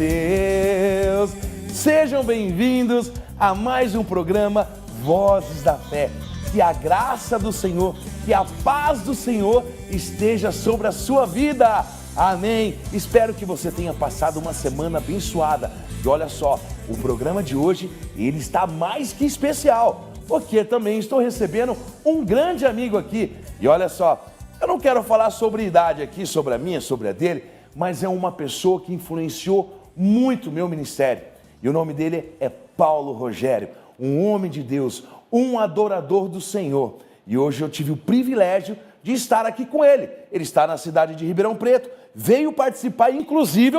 Deus. Sejam bem-vindos a mais um programa Vozes da Fé. Que a graça do Senhor, que a paz do Senhor esteja sobre a sua vida. Amém. Espero que você tenha passado uma semana abençoada. E olha só, o programa de hoje, ele está mais que especial, porque também estou recebendo um grande amigo aqui. E olha só, eu não quero falar sobre idade aqui, sobre a minha, sobre a dele, mas é uma pessoa que influenciou muito o meu ministério. E o nome dele é Paulo Rogério, um homem de Deus, um adorador do Senhor. E hoje eu tive o privilégio de estar aqui com ele. Ele está na cidade de Ribeirão Preto, veio participar, inclusive,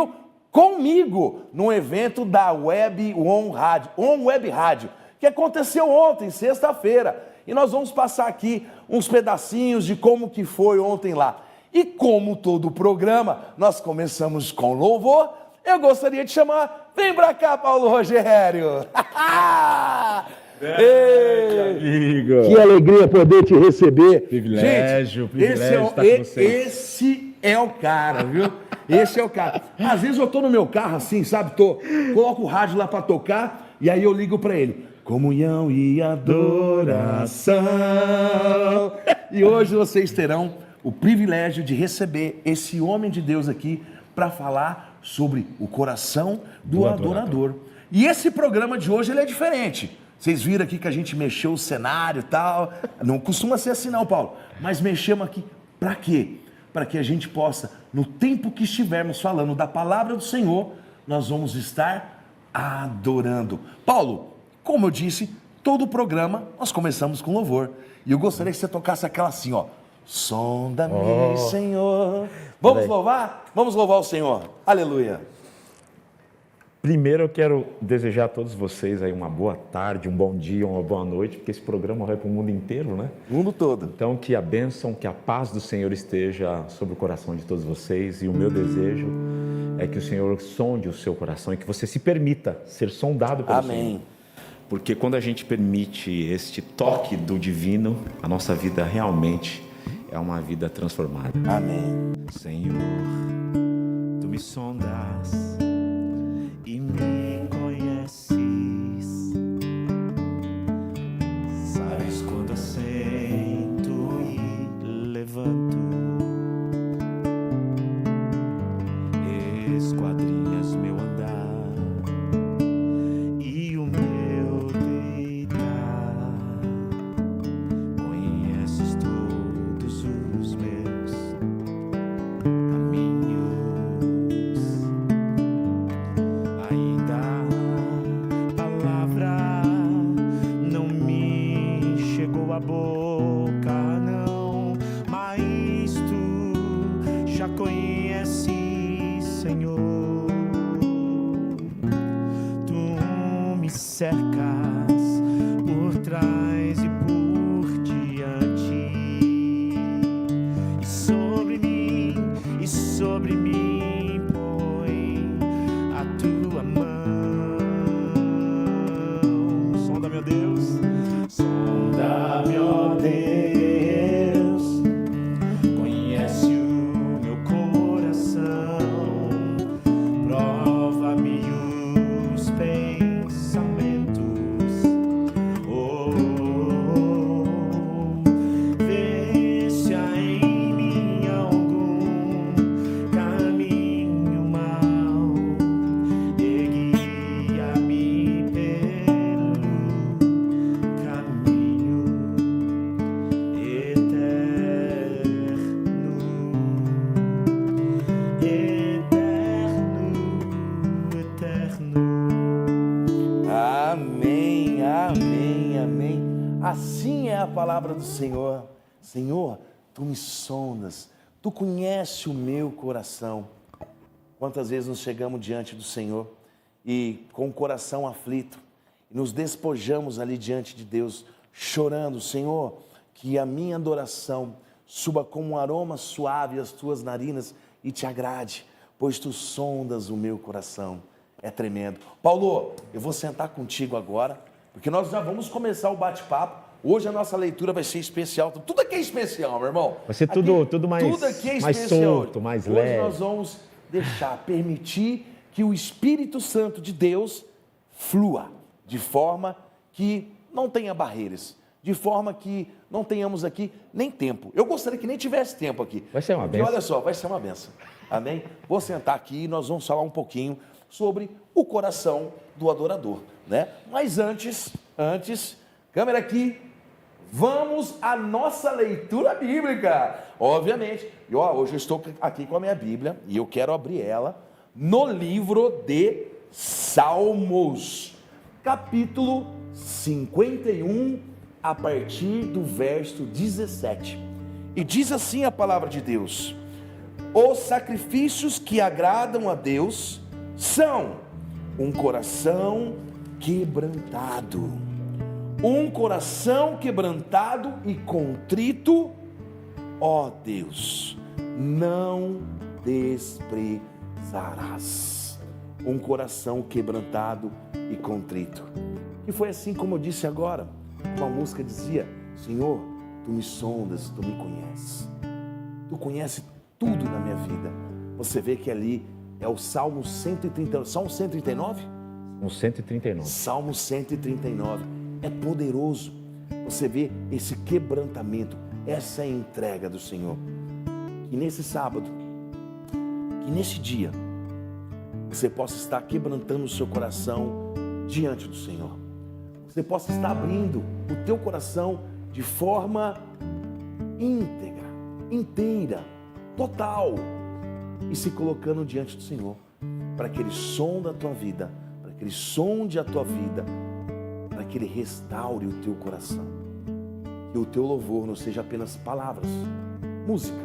comigo, num evento da Web Web Rádio, que aconteceu ontem, sexta-feira. E nós vamos passar aqui uns pedacinhos de como que foi ontem lá. E como todo o programa, nós começamos com louvor, eu gostaria de chamar, vem pra cá, Paulo Rogério! Ei, amigo. Que alegria poder te receber. Privilégio, gente, privilégio estar com vocês. Esse é o cara, viu? Esse é o cara. Às vezes eu tô no meu carro assim, sabe? Coloco o rádio lá pra tocar e aí eu ligo pra ele. Comunhão e adoração. E hoje vocês terão o privilégio de receber esse homem de Deus aqui para falar sobre o coração do adorador. E esse programa de hoje ele é diferente. Vocês viram aqui que a gente mexeu o cenário e tal. Não costuma ser assim não, Paulo. Mas mexemos aqui para quê? Para que a gente possa, no tempo que estivermos falando da palavra do Senhor, nós vamos estar adorando. Paulo, como eu disse, todo o programa nós começamos com louvor. E eu gostaria que você tocasse aquela assim, ó. Sonda-me, Senhor. Vamos louvar? Vamos louvar o Senhor. Aleluia. Primeiro eu quero desejar a todos vocês aí uma boa tarde, um bom dia, uma boa noite, porque esse programa vai para o mundo inteiro, né? O mundo todo. Então que a bênção, que a paz do Senhor esteja sobre o coração de todos vocês. E o meu desejo é que o Senhor sonde o seu coração e que você se permita ser sondado pelo Senhor. Amém. Porque quando a gente permite este toque do divino, a nossa vida realmente é uma vida transformada. Amém. Senhor, Tu me sondas e me conheces. Sabes quando assento e levanto. Esquadrinhas meu andar e o meu deitar. Conheces todos os meus caminhos. Ainda a palavra não me chegou à boca, não, mas Tu já conheces, Senhor. Tu me cercas por trás e por diante, e sobre mim põe a Tua mão. Sonda, meu Deus, sonda-me, ó Deus, conhece o meu coração, prova-me os pensamentos, vê se há em mim algum caminho mau e guia-me pelo caminho eterno. Amém, amém, amém. Assim é a palavra do Senhor. Senhor, Tu me sondas, Tu conheces o meu coração. Quantas vezes nós chegamos diante do Senhor e com o coração aflito, e nos despojamos ali diante de Deus, chorando, Senhor, que a minha adoração suba como um aroma suave às Tuas narinas e Te agrade, pois Tu sondas o meu coração. É tremendo. Paulo, eu vou sentar contigo agora, porque nós já vamos começar o bate-papo. Hoje a nossa leitura vai ser especial. Tudo aqui é especial, meu irmão. Vai ser tudo mais, tudo aqui é mais especial. solto, mais Hoje leve. nós vamos permitir que o Espírito Santo de Deus flua, de forma que não tenha barreiras, de forma que não tenhamos aqui nem tempo. Eu gostaria que nem tivesse tempo aqui. Vai ser uma bênção. Olha só, vai ser uma bênção. Amém? Vou sentar aqui e nós vamos falar um pouquinho sobre o coração do adorador, né? Mas antes, câmera aqui, vamos à nossa leitura bíblica. Obviamente, hoje eu estou aqui com a minha Bíblia e eu quero abrir ela no livro de Salmos, capítulo 51, a partir do verso 17. E diz assim a palavra de Deus: os sacrifícios que agradam a Deus são um coração quebrantado. Um coração quebrantado e contrito, ó Deus, não desprezarás. Um coração quebrantado e contrito. E foi assim como eu disse agora, uma música dizia: Senhor, tu me sondas, tu me conheces. Tu conheces tudo na minha vida. Você vê que ali é o Salmo 139. Salmo 139? Um 139. Salmo 139. É poderoso. Você vê esse quebrantamento, essa é a entrega do Senhor. Que nesse sábado, que nesse dia, você possa estar quebrantando o seu coração diante do Senhor. Você possa estar abrindo o teu coração de forma íntegra, inteira, total, e se colocando diante do Senhor, para que Ele sonde a tua vida, para que Ele sonde a tua vida, para que Ele restaure o teu coração. Que o teu louvor não seja apenas palavras, música,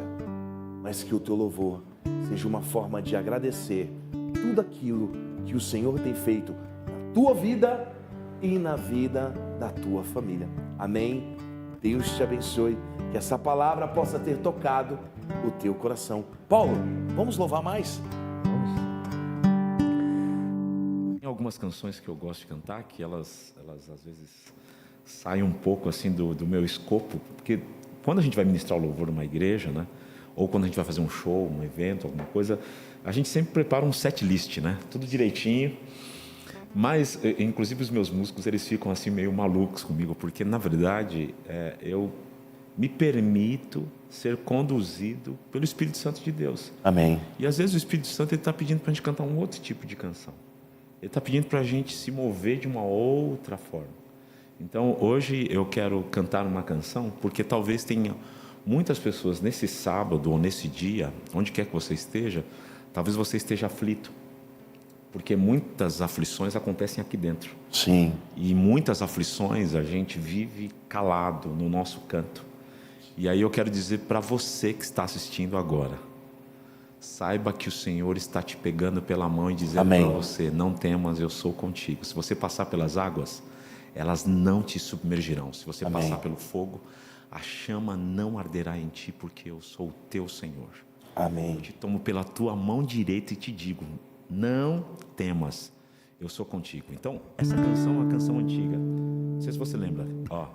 mas que o teu louvor seja uma forma de agradecer tudo aquilo que o Senhor tem feito na tua vida e na vida da tua família. Amém? Deus te abençoe, que essa palavra possa ter tocado o teu coração. Paulo, vamos louvar mais? Tem algumas canções que eu gosto de cantar, que elas às vezes saem um pouco assim do meu escopo, porque quando a gente vai ministrar o louvor numa igreja, né, ou quando a gente vai fazer um show, um evento, alguma coisa, a gente sempre prepara um set list, né, tudo direitinho. Mas, inclusive, os meus músicos, eles ficam assim meio malucos comigo, porque, na verdade, eu me permito ser conduzido pelo Espírito Santo de Deus. Amém. E, às vezes, o Espírito Santo está pedindo para a gente cantar um outro tipo de canção. Ele está pedindo para a gente se mover de uma outra forma. Então, hoje, eu quero cantar uma canção, porque talvez tenha muitas pessoas nesse sábado ou nesse dia, onde quer que você esteja, talvez você esteja aflito. Porque muitas aflições acontecem aqui dentro. Sim. E muitas aflições a gente vive calado no nosso canto. E aí eu quero dizer para você que está assistindo agora, saiba que o Senhor está te pegando pela mão e dizendo para você: não temas, eu sou contigo. Se você passar pelas águas, elas não te submergirão. Se você passar pelo fogo, a chama não arderá em ti, porque eu sou o teu Senhor. Amém. Eu te tomo pela tua mão direita e te digo: não temas, eu sou contigo. Então, essa canção é uma canção antiga. Não sei se você lembra. Ó.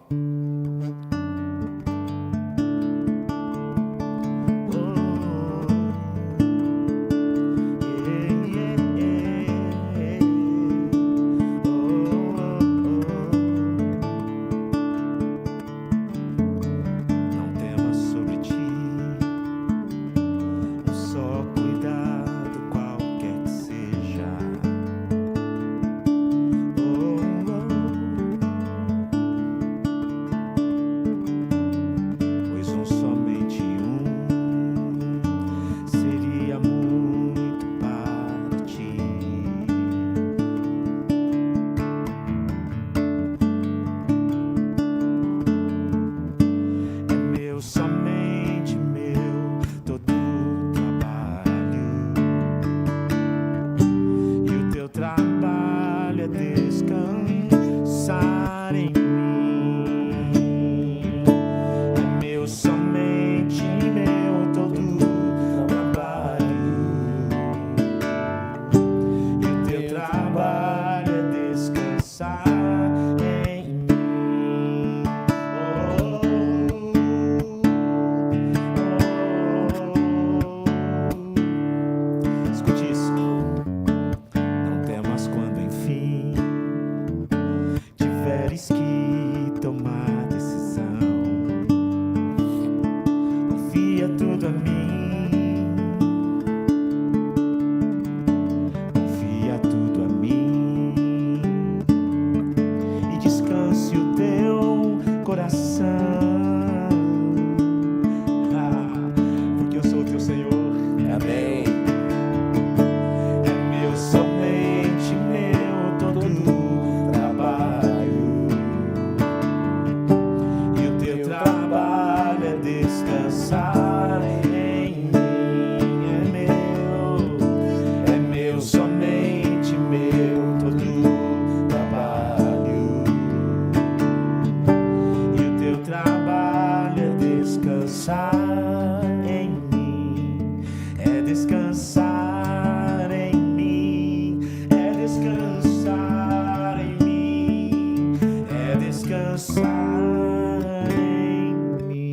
descansar em mim.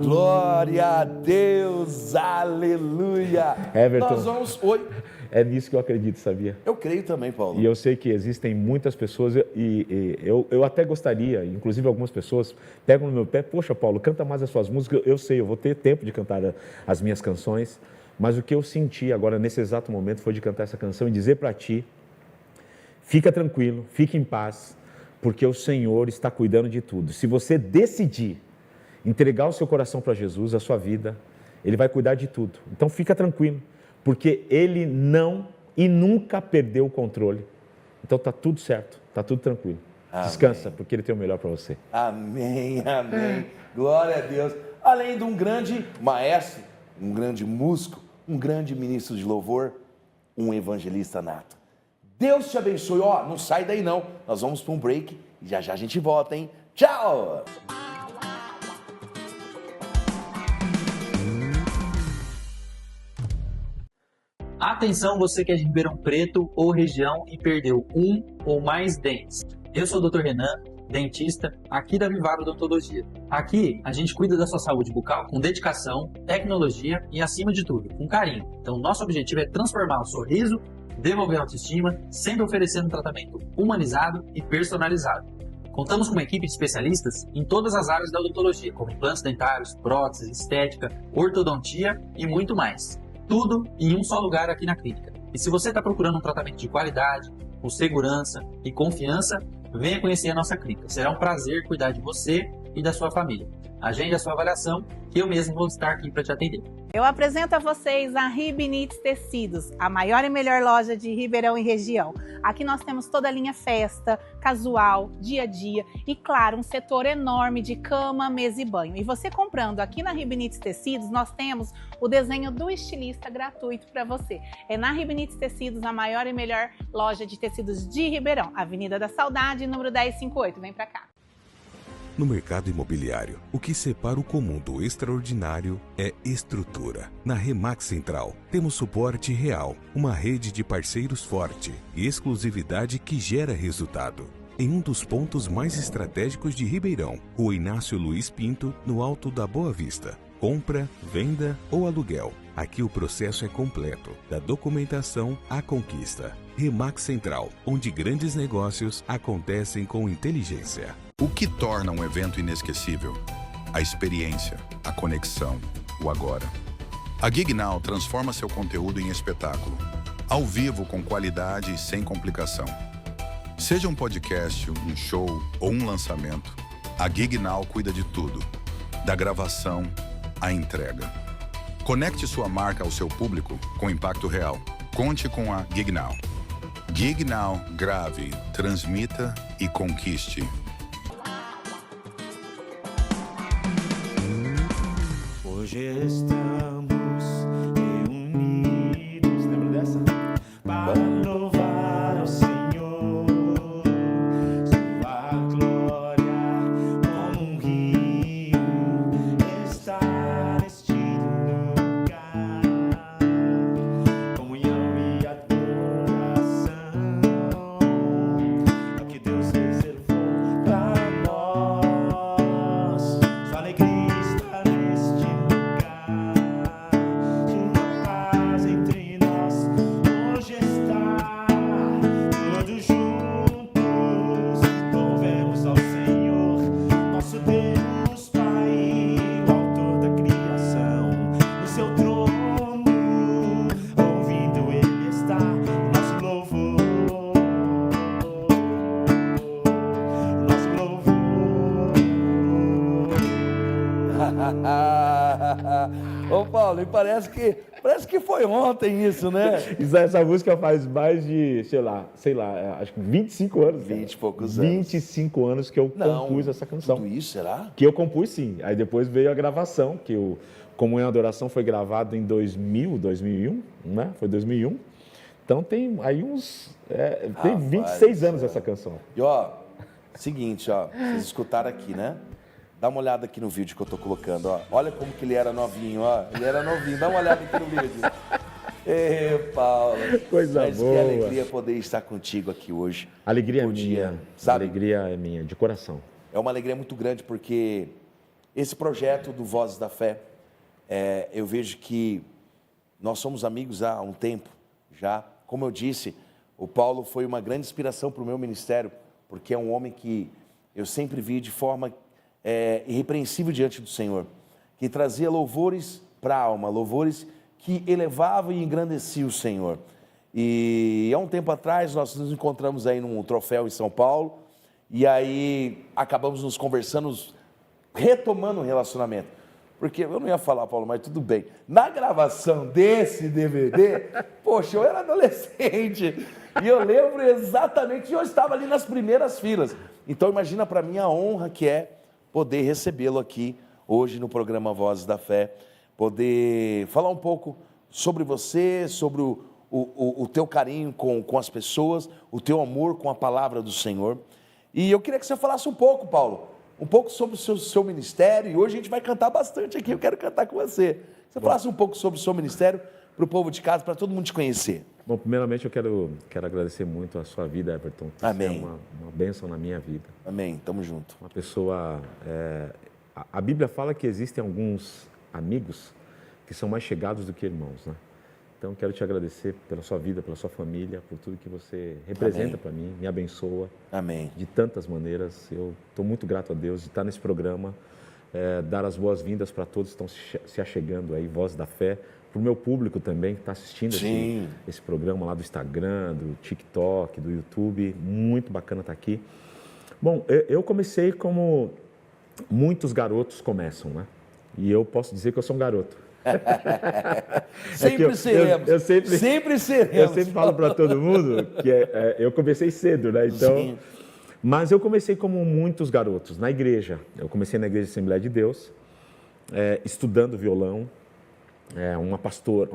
Glória a Deus, aleluia. Everton. Nós vamos... Oi. É nisso que eu acredito, sabia? Eu creio também, Paulo. E eu sei que existem muitas pessoas, e eu até gostaria, inclusive algumas pessoas pegam no meu pé, poxa, Paulo, canta mais as suas músicas. Eu sei, eu vou ter tempo de cantar as minhas canções, mas o que eu senti agora, nesse exato momento, foi de cantar essa canção e dizer para ti, fica tranquilo, fique em paz, porque o Senhor está cuidando de tudo. Se você decidir entregar o seu coração para Jesus, a sua vida, Ele vai cuidar de tudo. Então fica tranquilo, porque Ele não e nunca perdeu o controle. Então está tudo certo, está tudo tranquilo. Amém. Descansa, porque Ele tem o melhor para você. Amém, amém. Glória a Deus. Além de um grande maestro, um grande músico, um grande ministro de louvor, um evangelista nato. Deus te abençoe. Ó, não sai daí não. Nós vamos para um break e já já a gente volta, hein? Tchau! Atenção, você que é de Ribeirão Preto ou região e perdeu um ou mais dentes. Eu sou o Dr. Renan, dentista, aqui da Vivaro Odontologia. Aqui a gente cuida da sua saúde bucal com dedicação, tecnologia e, acima de tudo, com carinho. Então, nosso objetivo é transformar o sorriso, devolver a autoestima, sempre oferecendo um tratamento humanizado e personalizado. Contamos com uma equipe de especialistas em todas as áreas da odontologia, como implantes dentários, próteses, estética, ortodontia e muito mais. Tudo em um só lugar aqui na clínica. E se você está procurando um tratamento de qualidade, com segurança e confiança, venha conhecer a nossa clínica. Será um prazer cuidar de você e da sua família. Agende a sua avaliação, que eu mesmo vou estar aqui para te atender. Eu apresento a vocês a Ribinites Tecidos, a maior e melhor loja de Ribeirão e região. Aqui nós temos toda a linha festa, casual, dia a dia e, claro, um setor enorme de cama, mesa e banho. E você comprando aqui na Ribinites Tecidos, nós temos o desenho do estilista gratuito para você. É na Ribinites Tecidos, a maior e melhor loja de tecidos de Ribeirão. Avenida da Saudade, número 1058. Vem para cá. No mercado imobiliário, o que separa o comum do extraordinário é estrutura. Na Remax Central, temos suporte real, uma rede de parceiros forte e exclusividade que gera resultado. Em um dos pontos mais estratégicos de Ribeirão, o Inácio Luiz Pinto, no Alto da Boa Vista. Compra, venda ou aluguel. Aqui o processo é completo, da documentação à conquista. Remax Central, onde grandes negócios acontecem com inteligência. O que torna um evento inesquecível? A experiência, a conexão, o agora. A Gig Now transforma seu conteúdo em espetáculo. Ao vivo, com qualidade e sem complicação. Seja um podcast, um show ou um lançamento, a Gig Now cuida de tudo. Da gravação à entrega. Conecte sua marca ao seu público com impacto real. Conte com a Gig Now. Gig Now, grave, transmita e conquiste. Hoje estamos reunidos, lembra dessa? Para louvar ao Senhor, sua glória como um rio está neste lugar. Comunhão e adoração é o que Deus reservou para nós. Sua alegria está neste lugar, sua paz entre nós hoje está. Todos juntos louvemos ao Senhor, nosso Deus Pai, o autor da criação. No seu trono, ouvindo Ele está nosso louvor, nosso louvor. Ô Paulo, e parece que foi ontem isso, né? Essa música faz mais de, sei lá, acho que 25 anos. cara. 20 e poucos anos. 25 anos que eu compus essa canção. Tudo isso, será? Que eu compus, sim. Aí depois veio a gravação, que o Comunhão e Adoração foi gravado em 2001, né? Foi 2001. Então tem aí tem 26 anos essa canção. E ó, seguinte, ó, vocês escutaram aqui, né? Dá uma olhada aqui no vídeo que eu tô colocando, ó. Olha como que ele era novinho, ó. Ele era novinho, dá uma olhada aqui no vídeo. Paulo. Coisa Mas boa. que alegria poder estar contigo aqui hoje. Alegria é Podia, minha, sabe? alegria é minha, de coração. É uma alegria muito grande porque esse projeto do Vozes da Fé, eu vejo que nós somos amigos há um tempo já. Como eu disse, o Paulo foi uma grande inspiração para o meu ministério, porque é um homem que eu sempre vi de forma irrepreensível diante do Senhor, que trazia louvores para a alma, louvores que elevavam e engrandeciam o Senhor. E há um tempo atrás nós nos encontramos aí num troféu em São Paulo, e aí acabamos nos conversando, retomando o relacionamento. Porque eu não ia falar, Paulo, mas tudo bem. Na gravação desse DVD, poxa, eu era adolescente. E eu lembro exatamente, eu estava ali nas primeiras filas. Então imagina para mim a honra que é poder recebê-lo aqui hoje no programa Vozes da Fé. Poder falar um pouco sobre você, sobre o teu carinho com as pessoas, o teu amor com a palavra do Senhor. E eu queria que você falasse um pouco, Paulo, um pouco sobre o seu ministério, e hoje a gente vai cantar bastante aqui, eu quero cantar com você. Você falasse um pouco sobre o seu ministério para o povo de casa, para todo mundo te conhecer. Bom, primeiramente eu quero agradecer muito a sua vida, Everton. Amém. Você é uma bênção na minha vida. Amém, tamo junto. Uma pessoa... a Bíblia fala que existem alguns amigos que são mais chegados do que irmãos, né? Então, quero te agradecer pela sua vida, pela sua família, por tudo que você representa para mim, me abençoa. Amém. De tantas maneiras. Eu estou muito grato a Deus de estar nesse programa, dar as boas-vindas para todos que estão se achegando aí, Voz da Fé, para o meu público também que está assistindo esse programa lá do Instagram, do TikTok, do YouTube. Muito bacana estar aqui. Bom, eu comecei como muitos garotos começam, né? E eu posso dizer que eu sou um garoto. Sempre seremos. Sempre seremos. Eu sempre falo para todo mundo que eu comecei cedo, né? Então, sim. Mas eu comecei como muitos garotos, na igreja. Eu comecei na Igreja Assembleia de Deus, estudando violão.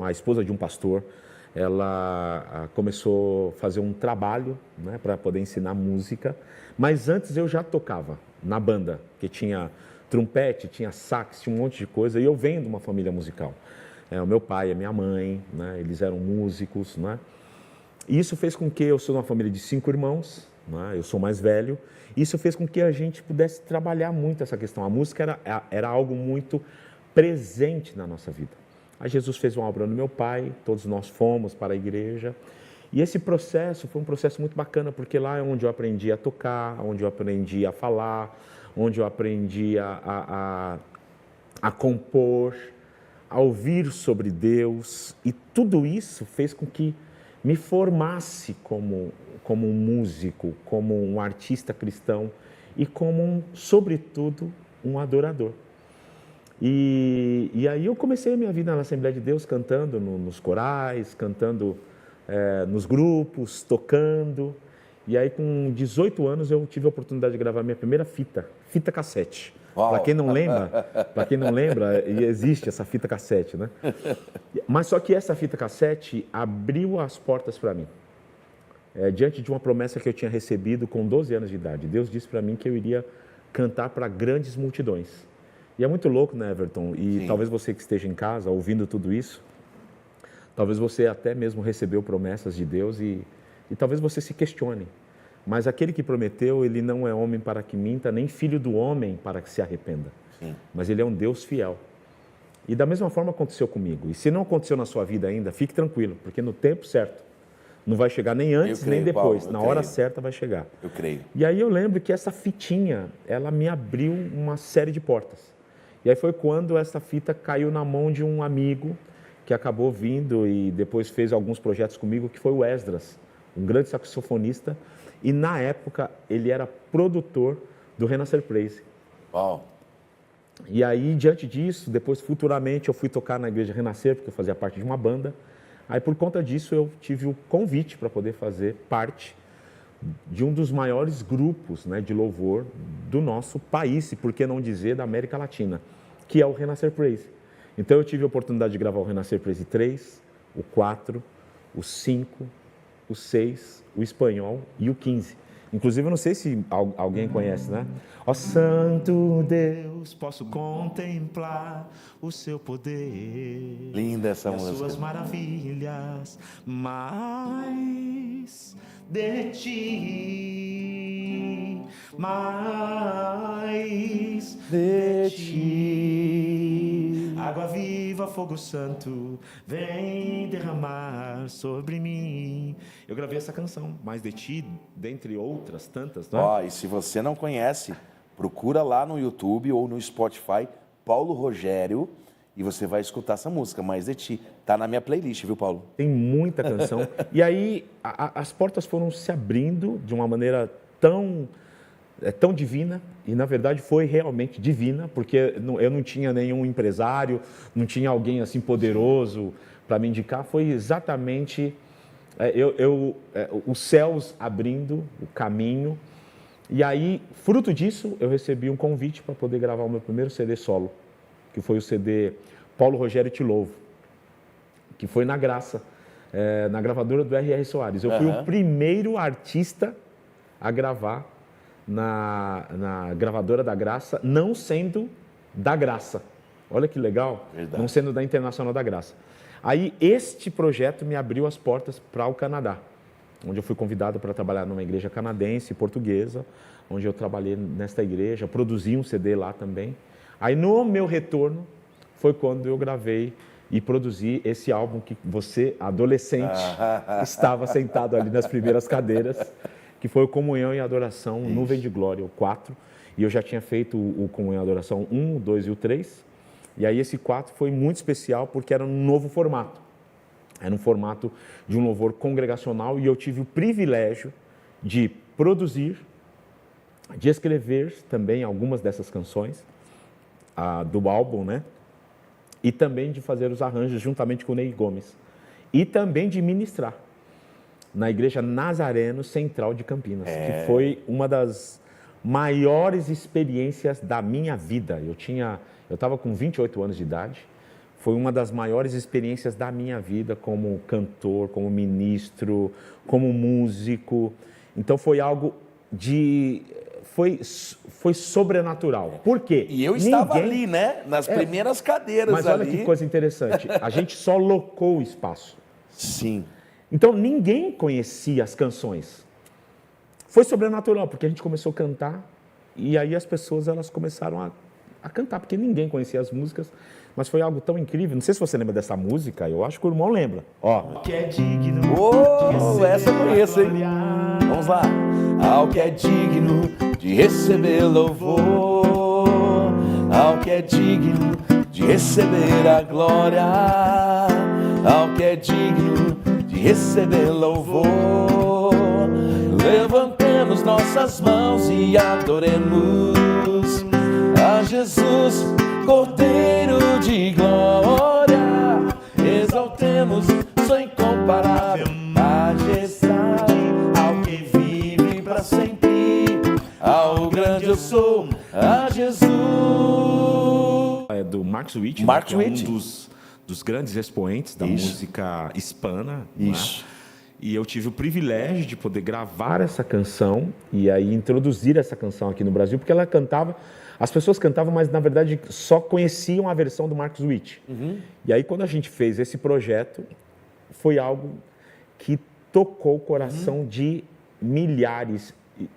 A esposa de um pastor, ela começou a fazer um trabalho, né, para poder ensinar música. Mas antes eu já tocava na banda, que tinha trompete, tinha sax, tinha um monte de coisa, e eu venho de uma família musical. O meu pai e a minha mãe, né, eles eram músicos, né? E isso fez com que eu sou de uma família de 5 irmãos, né, eu sou mais velho, isso fez com que a gente pudesse trabalhar muito essa questão. A música era algo muito presente na nossa vida. Aí Jesus fez uma obra no meu pai, todos nós fomos para a igreja, e esse processo foi um processo muito bacana, porque lá é onde eu aprendi a tocar, onde eu aprendi a falar, onde eu aprendi a compor, a ouvir sobre Deus, e tudo isso fez com que me formasse como um músico, como um artista cristão e como, sobretudo, um adorador. E aí eu comecei a minha vida na Assembleia de Deus cantando nos corais, cantando nos grupos, tocando. E aí, com 18 anos, eu tive a oportunidade de gravar minha primeira fita cassete. Para quem não lembra, existe essa fita cassete, né? Mas só que essa fita cassete abriu as portas para mim. Diante de uma promessa que eu tinha recebido com 12 anos de idade. Deus disse para mim que eu iria cantar para grandes multidões. E é muito louco, né, Everton? E talvez você que esteja em casa ouvindo tudo isso, talvez você até mesmo recebeu promessas de Deus e talvez você se questione. Mas aquele que prometeu, ele não é homem para que minta, nem filho do homem para que se arrependa. Sim. Mas ele é um Deus fiel. E da mesma forma aconteceu comigo. E se não aconteceu na sua vida ainda, fique tranquilo, porque no tempo certo, não vai chegar nem antes nem depois. Paulo, na hora certa vai chegar. Eu creio. E aí eu lembro que essa fitinha, ela me abriu uma série de portas. E aí foi quando essa fita caiu na mão de um amigo que acabou vindo e depois fez alguns projetos comigo, que foi o Esdras, um grande saxofonista, e na época ele era produtor do Renascer Praise. Uau! E aí, diante disso, depois futuramente eu fui tocar na Igreja Renascer, porque eu fazia parte de uma banda. Aí por conta disso eu tive o convite para poder fazer parte de um dos maiores grupos, né, de louvor do nosso país, e por que não dizer da América Latina, que é o Renascer Praise. Então eu tive a oportunidade de gravar o Renascer Praise 3, o 4, o 5, o 6, o espanhol e o 15. Inclusive, eu não sei se alguém conhece, né? Ó Santo Deus, Posso contemplar o seu poder. Linda essa e as música. suas maravilhas, mais de ti, mais De ti. Água viva, fogo santo, vem derramar sobre mim. eu gravei essa canção, Mais de Ti, dentre outras tantas, né? Ó, e se você não conhece, procura lá no YouTube ou no Spotify, Paulo Rogério, e você vai escutar essa música, Mais de Ti. Tá na minha playlist, viu, Paulo? Tem muita canção. E aí as portas foram se abrindo de uma maneira tão divina, e na verdade foi realmente divina, porque eu não tinha nenhum empresário, não tinha alguém assim poderoso para me indicar, foi exatamente os céus abrindo o caminho. E aí, fruto disso, eu recebi um convite para poder gravar o meu primeiro CD solo, que foi o CD Paulo Rogério Te Louvo, que foi na Graça, na gravadora do R.R. Soares. Eu fui o primeiro artista a gravar na gravadora da Graça, não sendo da Graça. Olha que legal, Verdade. não sendo da Internacional da Graça. Aí, este projeto me abriu as portas para o Canadá, onde eu fui convidado para trabalhar numa igreja canadense, portuguesa, onde eu trabalhei nesta igreja, produzi um CD lá também. Aí, no meu retorno, foi quando eu gravei e produzi esse álbum que você, adolescente, estava sentado ali nas primeiras cadeiras, que foi o Comunhão e Adoração, Nuvem de Glória, o 4. E eu já tinha feito o Comunhão e Adoração 1, o 2 e o 3. E aí esse 4 foi muito especial porque era um novo formato. Era um formato de um louvor congregacional e eu tive o privilégio de produzir, de escrever também algumas dessas canções do álbum, né? E também de fazer os arranjos juntamente com o Ney Gomes. E também de ministrar na Igreja Nazareno Central de Campinas, que foi uma das maiores experiências da minha vida. Eu estava com 28 anos de idade, foi uma das maiores experiências da minha vida como cantor, como ministro, como músico. Então foi algo foi sobrenatural. Por quê? E eu estava ali, né? Nas primeiras cadeiras Mas ali. olha que coisa interessante, a gente só locou o espaço. Sim. Então ninguém conhecia as canções. Foi sobrenatural, porque a gente começou a cantar e aí as pessoas elas começaram a cantar, porque ninguém conhecia as músicas, mas foi algo tão incrível. Não sei se você lembra dessa música, eu acho que o irmão lembra. Ó. Que é digno Oh, essa eu conheço, hein? Vamos lá. Ao que é digno de receber louvor, ao que é digno de receber a glória, ao que é digno de receber louvor, levantemos nossas mãos e adoremos a Jesus, Cordeiro de glória, exaltemos sua incomparável majestade, ao que vive para sempre, ao grande eu sou, a Jesus. É do Marcos Witt, Marcos que é Witt. um dos grandes expoentes da Isso. música hispana. Isso. Né? E eu tive o privilégio de poder gravar essa canção e aí introduzir essa canção aqui no Brasil, porque ela cantava, as pessoas cantavam, mas na verdade só conheciam a versão do Marcos Witt. E aí quando a gente fez esse projeto, foi algo que tocou o coração de milhares,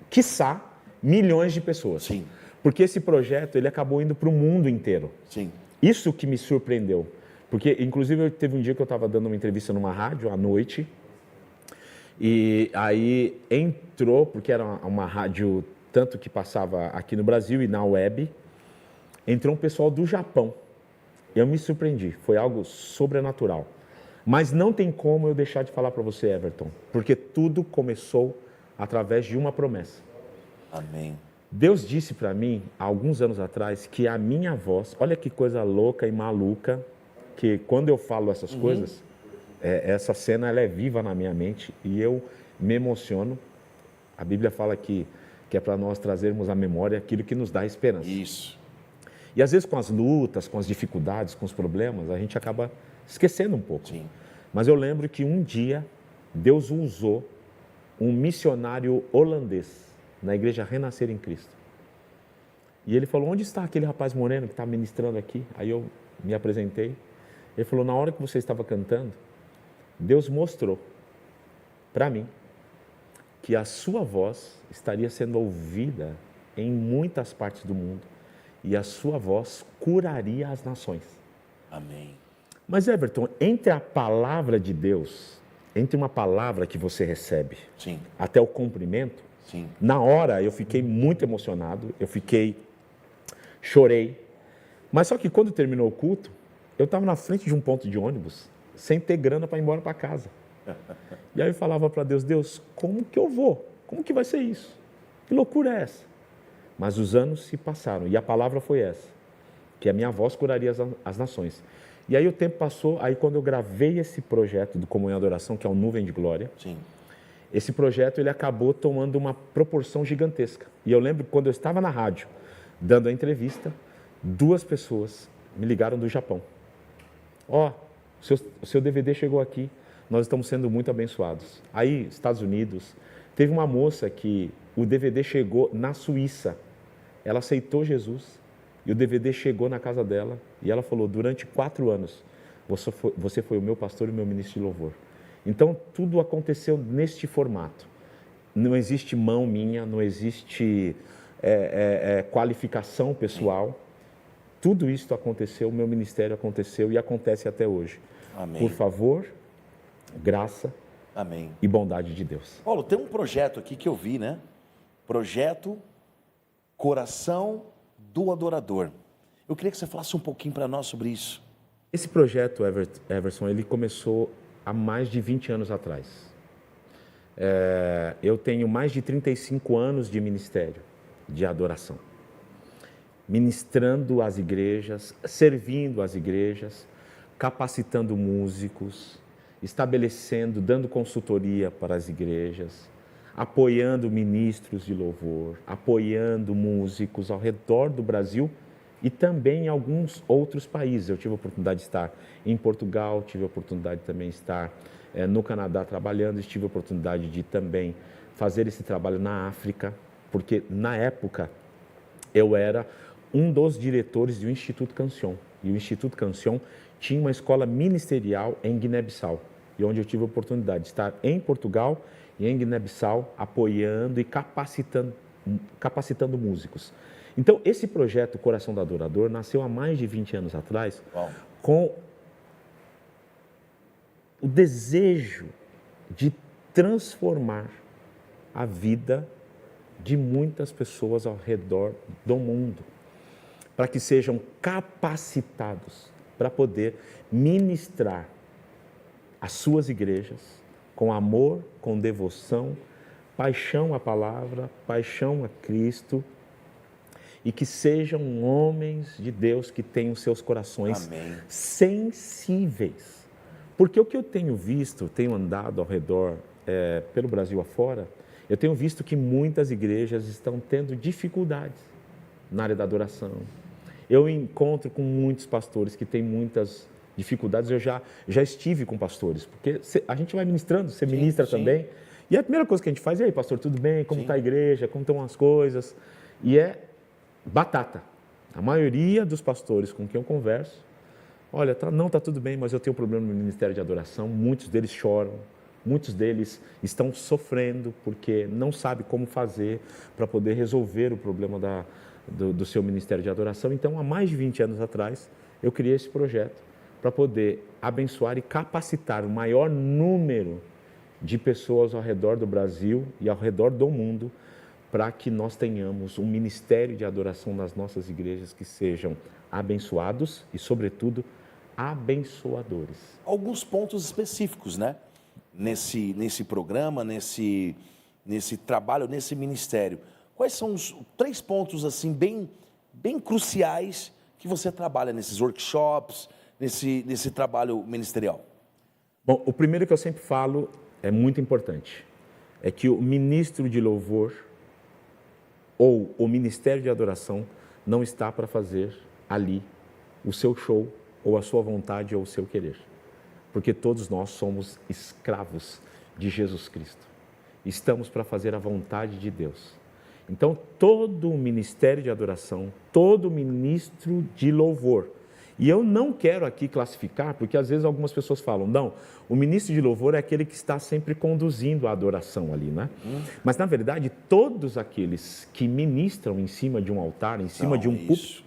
quiçá milhões de pessoas. Sim. Porque esse projeto ele acabou indo para o mundo inteiro. Sim. Isso que me surpreendeu. Porque, inclusive, teve um dia que eu estava dando uma entrevista numa rádio, à noite, e aí entrou, porque era uma rádio tanto que passava aqui no Brasil e na web, entrou um pessoal do Japão. Eu me surpreendi, foi algo sobrenatural. Mas não tem como eu deixar de falar para você, Everton, porque tudo começou através de uma promessa. Amém. Deus disse para mim, há alguns anos atrás, que a minha voz, olha que coisa louca e maluca, que quando eu falo essas coisas, essa cena ela é viva na minha mente e eu me emociono. A Bíblia fala que é para nós trazermos à memória aquilo que nos dá esperança. Isso. E às vezes com as lutas, com as dificuldades, com os problemas, a gente acaba esquecendo um pouco. Sim. Mas eu lembro que um dia Deus usou um missionário holandês na igreja Renascer em Cristo. E ele falou, onde está aquele rapaz moreno que está ministrando aqui? Aí eu me apresentei. Ele falou, na hora que você estava cantando, Deus mostrou para mim que a sua voz estaria sendo ouvida em muitas partes do mundo e a sua voz curaria as nações. Amém. Mas, Everton, entre a palavra de Deus, entre uma palavra que você recebe, Sim. até o cumprimento, Sim. na hora eu fiquei muito emocionado, chorei. Mas só que quando terminou o culto, eu estava na frente de um ponto de ônibus, sem ter grana para ir embora para casa. E aí eu falava para Deus, Deus, como que eu vou? Como que vai ser isso? Que loucura é essa? Mas os anos se passaram e a palavra foi essa, que a minha voz curaria as nações. E aí o tempo passou, aí quando eu gravei esse projeto do Comunhão e Adoração, que é o Nuvem de Glória, Sim. esse projeto ele acabou tomando uma proporção gigantesca. E eu lembro que quando eu estava na rádio, dando a entrevista, 2 pessoas me ligaram do Japão. Ó, o seu DVD chegou aqui, nós estamos sendo muito abençoados. Aí, Estados Unidos, teve uma moça que o DVD chegou na Suíça. Ela aceitou Jesus e o DVD chegou na casa dela e ela falou, durante 4 anos, você foi o meu pastor e o meu ministro de louvor. Então, tudo aconteceu neste formato. Não existe mão minha, não existe qualificação pessoal. Tudo isso aconteceu, o meu ministério aconteceu e acontece até hoje. Amém. Por favor, graça Amém. e bondade de Deus. Paulo, tem um projeto aqui que eu vi, né? Projeto Coração do Adorador. Eu queria que você falasse um pouquinho para nós sobre isso. Esse projeto, Everson, ele começou há mais de 20 anos atrás. Eu tenho mais de 35 anos de ministério de adoração. Ministrando as igrejas, servindo as igrejas, capacitando músicos, estabelecendo, dando consultoria para as igrejas, apoiando ministros de louvor, apoiando músicos ao redor do Brasil e também em alguns outros países. Eu tive a oportunidade de estar em Portugal, tive a oportunidade de também estar no Canadá trabalhando, tive a oportunidade de também fazer esse trabalho na África, porque na época eu era um dos diretores do Instituto Canção. E o Instituto Canção tinha uma escola ministerial em Guiné-Bissau, e onde eu tive a oportunidade de estar em Portugal e em Guiné-Bissau apoiando e capacitando músicos. Então, esse projeto Coração do Adorador nasceu há mais de 20 anos atrás, com o desejo de transformar a vida de muitas pessoas ao redor do mundo, para que sejam capacitados para poder ministrar as suas igrejas com amor, com devoção, paixão à palavra, paixão a Cristo, e que sejam homens de Deus que tenham seus corações Amém. Sensíveis. Porque o que eu tenho visto, tenho andado ao redor pelo Brasil afora, eu tenho visto que muitas igrejas estão tendo dificuldades na área da adoração. Eu encontro com muitos pastores que têm muitas dificuldades. Eu já estive com pastores, porque a gente vai ministrando, você ministra também. E a primeira coisa que a gente faz é, e aí, pastor, tudo bem? Como está a igreja? Como estão as coisas? E é batata. A maioria dos pastores com quem eu converso, olha, não está tudo bem, mas eu tenho um problema no ministério de adoração. Muitos deles choram, muitos deles estão sofrendo porque não sabem como fazer para poder resolver o problema do seu ministério de adoração. Então, há mais de 20 anos atrás, eu criei esse projeto para poder abençoar e capacitar o maior número de pessoas ao redor do Brasil e ao redor do mundo, para que nós tenhamos um ministério de adoração nas nossas igrejas que sejam abençoados e, sobretudo, abençoadores. Alguns pontos específicos, né? Nesse programa, nesse trabalho, nesse ministério. Quais são os 3 pontos assim bem cruciais que você trabalha nesses workshops, nesse trabalho ministerial? Bom, o primeiro que eu sempre falo é muito importante, é que o ministro de louvor ou o ministério de adoração não está para fazer ali o seu show ou a sua vontade ou o seu querer, porque todos nós somos escravos de Jesus Cristo. estamos para fazer a vontade de Deus. Então, todo o ministério de adoração, todo ministro de louvor, e eu não quero aqui classificar, porque às vezes algumas pessoas falam, não, o ministro de louvor é aquele que está sempre conduzindo a adoração ali, né? Mas, na verdade, todos aqueles que ministram em cima de um altar, em cima de um púlpito,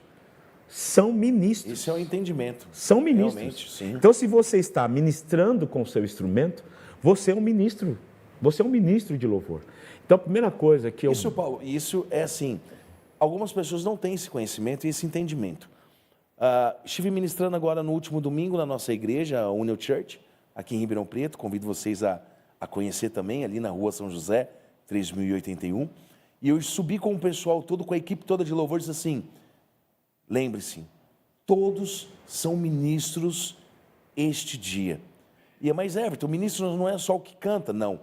são ministros. Isso é o entendimento. São ministros. Realmente, sim. Então, se você está ministrando com o seu instrumento, você é um ministro. Você é um ministro de louvor. Então, a primeira coisa que eu... Isso, Paulo, isso é assim, algumas pessoas não têm esse conhecimento e esse entendimento. Estive ministrando agora no último domingo na nossa igreja, a Union Church, aqui em Ribeirão Preto. Convido vocês a conhecer também, ali na rua São José, 3081. E eu subi com o pessoal todo, com a equipe toda de louvor, e disse assim, lembre-se, todos são ministros este dia. E mas Everton, o ministro não é só o que canta, não.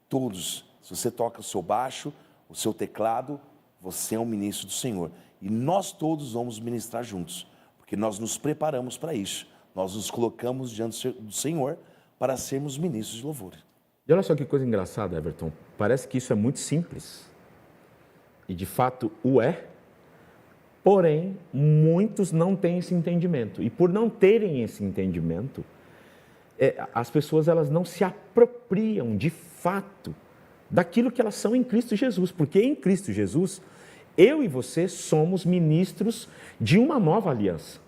Todos. Se você toca o seu baixo, o seu teclado, você é um ministro do Senhor. E nós todos vamos ministrar juntos, porque nós nos preparamos para isso. Nós nos colocamos diante do Senhor para sermos ministros de louvor. E olha só que coisa engraçada, Everton. Parece que isso é muito simples. E de fato o é. Porém, muitos não têm esse entendimento. E por não terem esse entendimento, as pessoas elas não se apropriam de fato daquilo que elas são em Cristo Jesus. Porque em Cristo Jesus, eu e você somos ministros de uma nova aliança.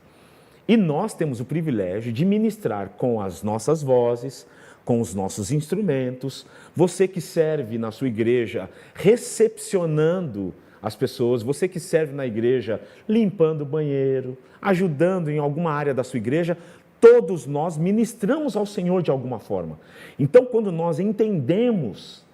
E nós temos o privilégio de ministrar com as nossas vozes, com os nossos instrumentos. Você que serve na sua igreja recepcionando as pessoas, você que serve na igreja limpando o banheiro, ajudando em alguma área da sua igreja, todos nós ministramos ao Senhor de alguma forma. Então, quando nós entendemos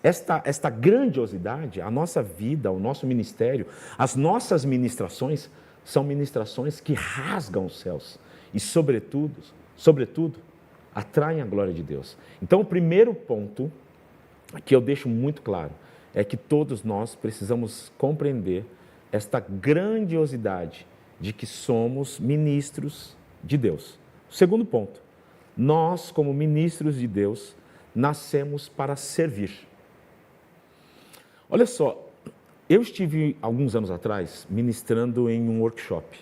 esta grandiosidade, a nossa vida, o nosso ministério, as nossas ministrações, são ministrações que rasgam os céus e, sobretudo, atraem a glória de Deus. Então, o primeiro ponto que eu deixo muito claro é que todos nós precisamos compreender esta grandiosidade de que somos ministros de Deus. O segundo ponto, nós, como ministros de Deus, nascemos para servir. Olha só, eu estive, alguns anos atrás, ministrando em um workshop.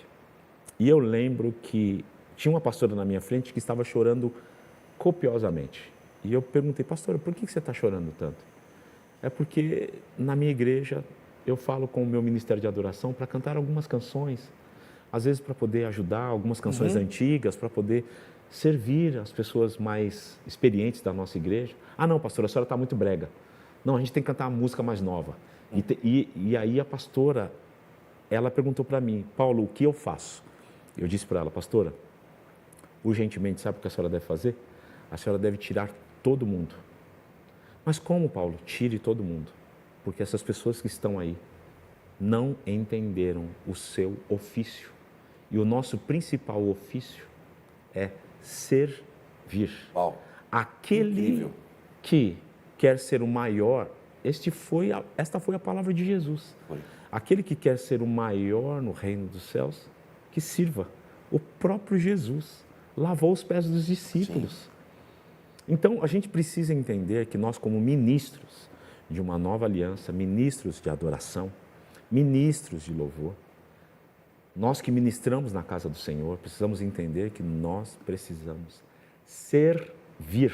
E eu lembro que tinha uma pastora na minha frente que estava chorando copiosamente. E eu perguntei, pastora, por que você está chorando tanto? É porque na minha igreja eu falo com o meu ministério de adoração para cantar algumas canções, às vezes para poder ajudar, algumas canções antigas, para poder servir as pessoas mais experientes da nossa igreja. Ah, não, pastora, a senhora está muito brega. Não, a gente tem que cantar uma música mais nova. E aí a pastora, ela perguntou para mim, Paulo, o que eu faço? Eu disse para ela, pastora, urgentemente, sabe o que a senhora deve fazer? A senhora deve tirar todo mundo. Mas como, Paulo? Tire todo mundo. Porque essas pessoas que estão aí não entenderam o seu ofício. E o nosso principal ofício é servir. Uau. Aquele Incrível. que quer ser o maior, esta foi a palavra de Jesus. Foi. Aquele que quer ser o maior no reino dos céus, que sirva. O próprio Jesus lavou os pés dos discípulos. Sim. Então, a gente precisa entender que nós, como ministros de uma nova aliança, ministros de adoração, ministros de louvor, nós que ministramos na casa do Senhor, precisamos entender que nós precisamos servir.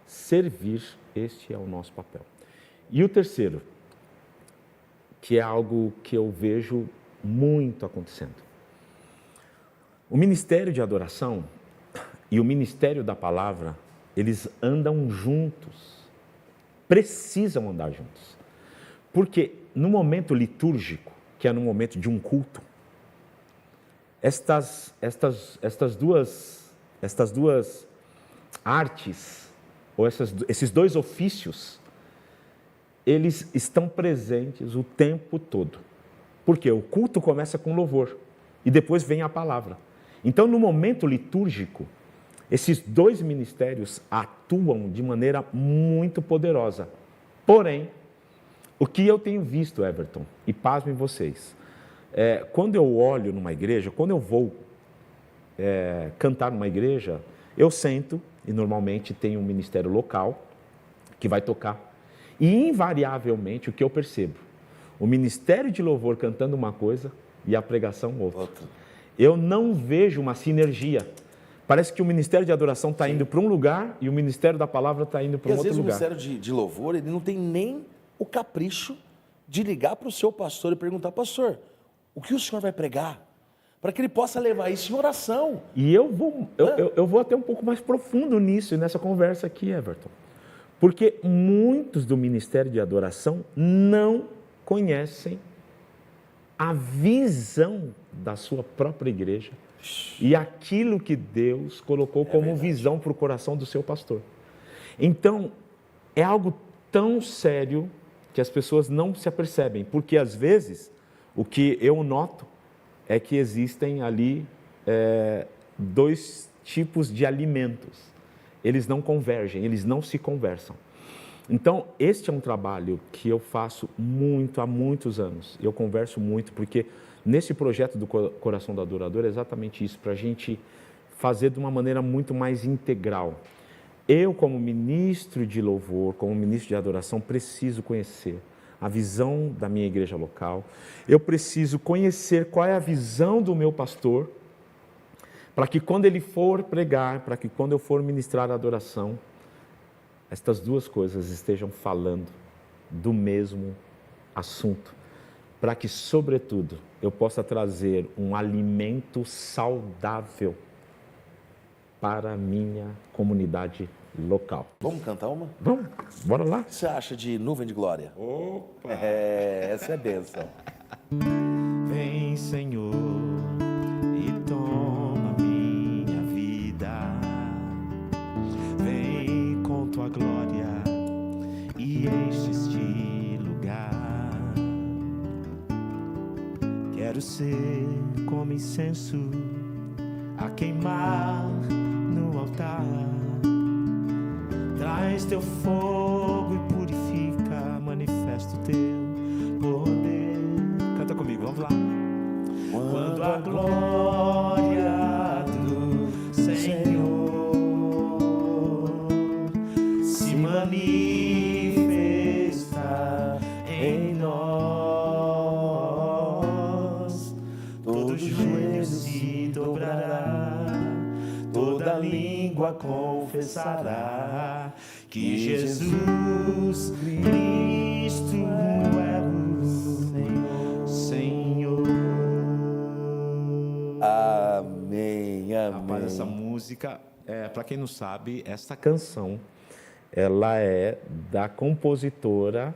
Servir, este é o nosso papel. E o terceiro, que é algo que eu vejo muito acontecendo. O ministério de adoração e o ministério da palavra, eles andam juntos, precisam andar juntos. Porque no momento litúrgico, que é no momento de um culto, estas duas artes, ou esses dois ofícios, eles estão presentes o tempo todo. Porque o culto começa com louvor e depois vem a palavra. Então, no momento litúrgico, esses dois ministérios atuam de maneira muito poderosa. Porém, o que eu tenho visto, Everton, e pasmem vocês, quando eu olho numa igreja, quando eu vou cantar numa igreja, eu sento, e normalmente tem um ministério local que vai tocar. E invariavelmente o que eu percebo? O ministério de louvor cantando uma coisa e a pregação outra. Eu não vejo uma sinergia. Parece que o ministério de adoração está indo para um lugar e o ministério da palavra está indo para um outro lugar. E às vezes o ministério de louvor, ele não tem nem o capricho de ligar para o seu pastor e perguntar: pastor, o que o senhor vai pregar? Para que ele possa levar isso em oração. E eu vou até um pouco mais profundo nisso, nessa conversa aqui, Everton. Porque muitos do ministério de adoração não conhecem a visão da sua própria igreja e aquilo que Deus colocou como visão para o coração do seu pastor. Então, é algo tão sério que as pessoas não se apercebem, porque às vezes o que eu noto é que existem ali dois tipos de alimentos. Eles não convergem, eles não se conversam. Então, este é um trabalho que eu faço há muitos anos. Eu converso muito, porque nesse projeto do Coração do Adorador é exatamente isso, para a gente fazer de uma maneira muito mais integral. Eu, como ministro de louvor, como ministro de adoração, preciso conhecer a visão da minha igreja local. Eu preciso conhecer qual é a visão do meu pastor, para que quando ele for pregar, para que quando eu for ministrar a adoração, estas duas coisas estejam falando do mesmo assunto, para que, sobretudo, eu possa trazer um alimento saudável para a minha comunidade local. Vamos cantar uma? Vamos, bora lá. O que você acha de Nuvem de Glória? Opa! Essa é bênção. Vem, Senhor, e toma minha vida. Vem com tua glória e enche este lugar. Quero ser como incenso a queimar no altar. Traz teu fogo e purifica, manifesta o teu poder. Canta comigo, vamos lá. Quando a glória do Senhor se manifesta em nós, todo joelho se dobrará, toda língua confessará que Jesus Cristo é o Senhor. Amém, amém. Rapaz, essa música, para quem não sabe, essa canção, ela é da compositora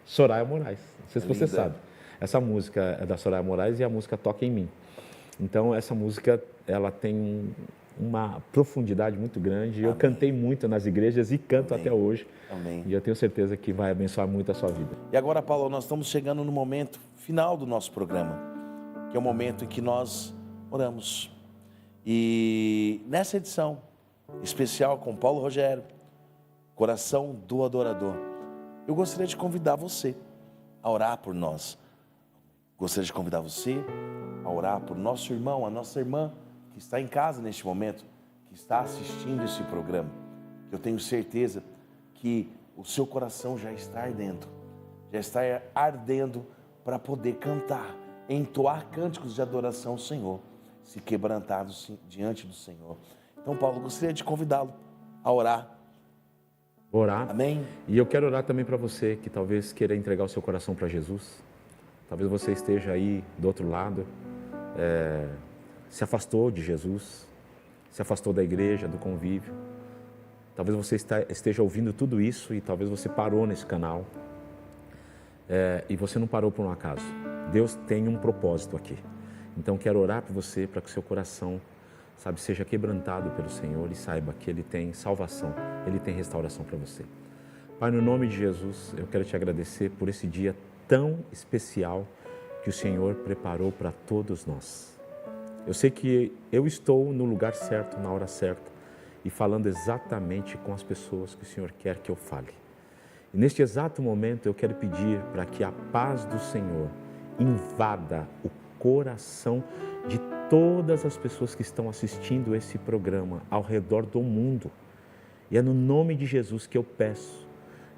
Soraya Moraes. Não sei se você sabe. Essa música é da Soraya Moraes e a música Toca em Mim. Então, essa música, ela tem uma profundidade muito grande. Amém. Eu cantei muito nas igrejas e canto até hoje. Amém. E eu tenho certeza que vai abençoar muito a sua vida. E agora, Paulo, nós estamos chegando no momento final do nosso programa, que é o momento em que nós oramos. E nessa edição especial com Paulo Rogério, Coração do Adorador, eu gostaria de convidar você a orar por nós. Gostaria de convidar você a orar por nosso irmão, a nossa irmã, que está em casa neste momento, que está assistindo esse programa. Eu tenho certeza que o seu coração já está ardendo para poder cantar, entoar cânticos de adoração ao Senhor, se quebrantado diante do Senhor. Então, Paulo, gostaria de convidá-lo a orar. Orar. Amém? E eu quero orar também para você que talvez queira entregar o seu coração para Jesus. Talvez você esteja aí do outro lado, se afastou de Jesus, se afastou da igreja, do convívio. Talvez você esteja ouvindo tudo isso e talvez você parou nesse canal. E você não parou por um acaso. Deus tem um propósito aqui. Então quero orar por você para que o seu coração, seja quebrantado pelo Senhor e saiba que Ele tem salvação, Ele tem restauração para você. Pai, no nome de Jesus, eu quero te agradecer por esse dia tão especial que o Senhor preparou para todos nós. Eu sei que eu estou no lugar certo, na hora certa e falando exatamente com as pessoas que o Senhor quer que eu fale. E neste exato momento eu quero pedir para que a paz do Senhor invada o coração de todas as pessoas que estão assistindo esse programa ao redor do mundo. E é no nome de Jesus que eu peço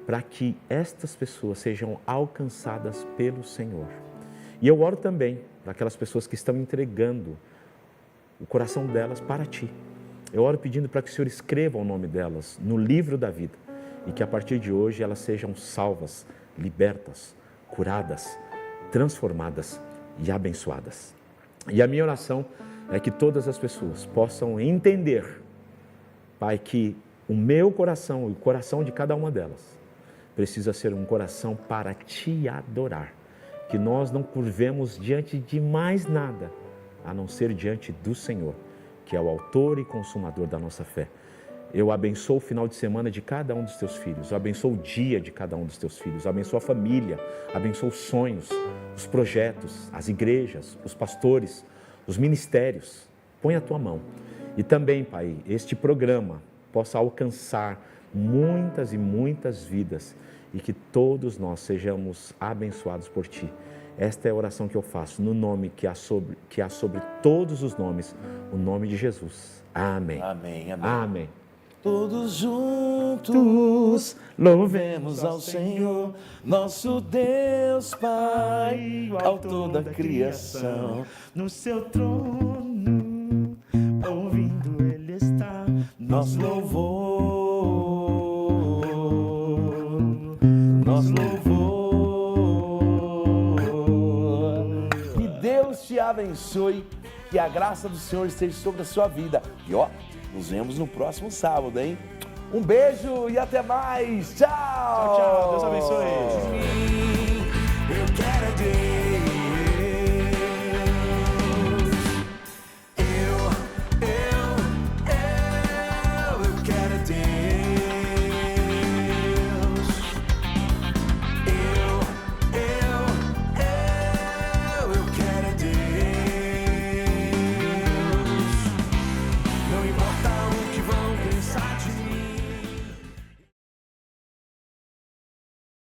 para que estas pessoas sejam alcançadas pelo Senhor. E eu oro também para aquelas pessoas que estão entregando o coração delas para Ti. Eu oro pedindo para que o Senhor escreva o nome delas no livro da vida e que a partir de hoje elas sejam salvas, libertas, curadas, transformadas e abençoadas. E a minha oração é que todas as pessoas possam entender, Pai, que o meu coração e o coração de cada uma delas precisa ser um coração para Te adorar. Que nós não curvemos diante de mais nada, a não ser diante do Senhor, que é o autor e consumador da nossa fé. Eu abençoo o final de semana de cada um dos Teus filhos, eu abençoo o dia de cada um dos Teus filhos, eu abençoo a família, abençoo os sonhos, os projetos, as igrejas, os pastores, os ministérios. Põe a Tua mão. E também, Pai, este programa possa alcançar muitas e muitas vidas e que todos nós sejamos abençoados por Ti. Esta é a oração que eu faço no nome que há sobre todos os nomes, o nome de Jesus. Amém. Amém, amém. Amém. Todos juntos louvemos ao Senhor, nosso Deus Pai, autor da criação. No seu trono, ouvindo Ele está, Nosso louvor, nosso louvor. Que Deus te abençoe, que a graça do Senhor esteja sobre a sua vida. E ó, nos vemos no próximo sábado, hein? Um beijo e até mais. Tchau! Tchau, tchau. Deus abençoe.